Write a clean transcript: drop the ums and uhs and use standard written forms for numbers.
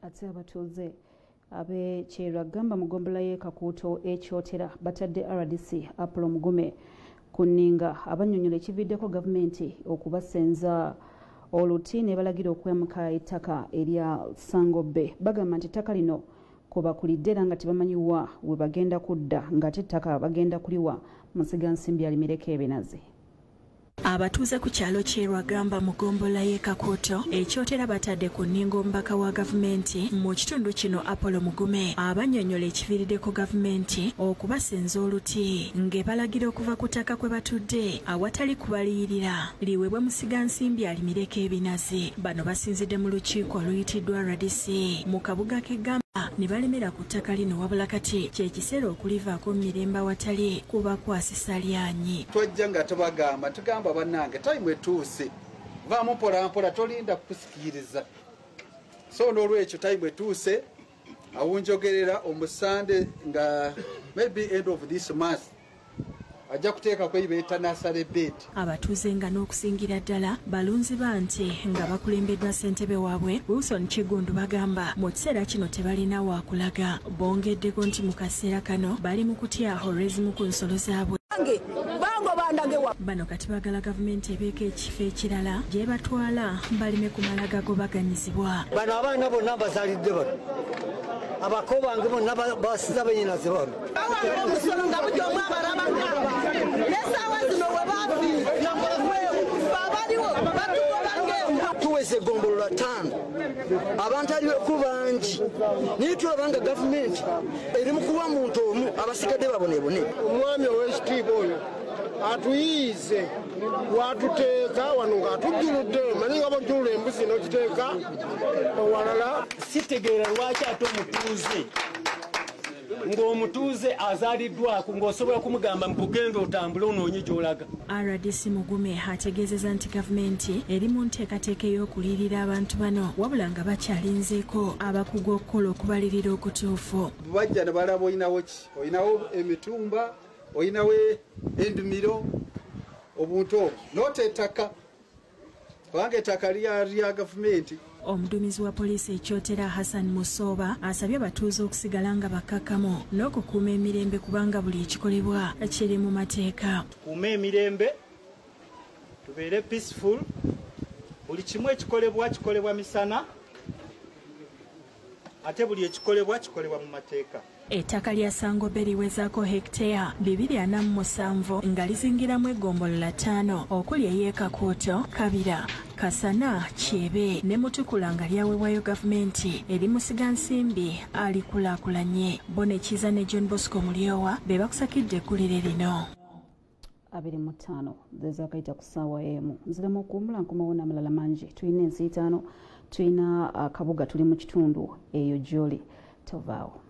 ate abatuuze abe Kyeragamba mu ggombolola y'e Kakuuto ekyotera Batadde Rdc Apollo Mugume ku Nninga Abannyonnyole ekiviiddeko gavumenti okubasenza oluti ne balagira okwemuka ettaka erya Sango B. Bagamba nti ettaka lino kubakulidde era nga tebamanyiwa we bagenda kudda ng'ate ettaka bagenda kuliwa musigansimbi alimireko ebinazi. Abatuuze ku kyalo Kyeragamba mu ggombolola y'e Kakuuto ekyotera batadde ku Nninga omubaka wa gavumenti mu kitundu kino Apollo Mugume abannyonnyola ekiviiriddeko gavumenti okubasenza oluti ng'ebalagira okuva ku ttaka kwe batudde awatali kubaliyirira liweebwe musigansimbi alimireko ebinazi. Bano basinzidde mu lukiiko oluyitiddwa RDC mu kabuga k'Egamba ne balemera ku ttaka lino wabula kati kye kiseera okulivaako mu mirembe awatali kubakwasisa lyanyi. Twajja nga tubagamba tugamba bannange time etuuse vaamu mpolampola tolinda kusikiriza so n'olwekyo time etuuse awunjogerera omusande nga maybe end of this month ajja kuteeka kweyibeeta nasale bed. Abatuuze nga n'okusingira ddala balunzi bante nga bakulembeddwa ssentebe waabwe Wilson Kigundu bagamba mu kiseera kino tebalina waakulaga. Bongeddeko nti mu kaseera kano bali mu kutya olw'ezimu ku nsolo zaabwe. Bano kati bagala gavumenti ebeeko ekifo ekirala gye batwala balime kumala gagobaganyizibwa. Bano abaana bonna bazaalidde bano abako bange bonna basiza benyinaze bano omusolo nga bujomu abarabanga nesaawa zino webabaliwo tuweze egombolola 5 abantu aliweku bangi naye tulabanga gavumenti eri mu kuwa muntu omu abasigadde babonebone. Omwami ow'ekitiibwa oyo atuyiize watuteeka wano ng'atujjuludde manyi nga bojjulula embuzi n'okiteeka owalala. Sitegeera lwaki ate omutuuze ng'omutuuze azaaliddwako ng'osobola kumugamba mukugenda otambule onoonye gy'olaga. RDC Mugume ategeezezza nti gavumenti eri mu nteekateeka ey'okulirira abantu bano wabula nga bakyalinzeeko abakugu okukola okubalirira okutuufu. Bajja ne balaba oyinawo ki? Oyinawo emitumba, oyinawo endimiro, obuntu obwo noota ettaka kubanga ettaka lya gavumenti. Omuduumizi wa poliisi ekyotera Hassan Musoba asabye abatuuze okusigala nga bakkakkamu n'okukuuma emirembe kubanga buli ekikolebwa kiri mu mateeka. Tukuume emirembe, tubeere peaceful, buli kimu kikolebwa misana ate buli ekikolebwa kikolebwa mu mateeka. Ettaka lya Sango B liwezaako hekiteya 247 nga lizingiramu eggombolola 5 okuli ey'e Kakuuto, Kabira, Kasana, Kyebe ne Mutukula nga lyaweebwayo gavumenti eri musigansimbi alikulaakulanye. Bonekiza ne John Bosco Mulyowa be bakusakidde eggulire lino. 25 zezakayita ku ssaawa emu nziremu okuwumula nkomawo n'amalala mangi. Tulina ensi 5, tulina akabuga tuli mu kitundu eyo gy'oli tovaawo.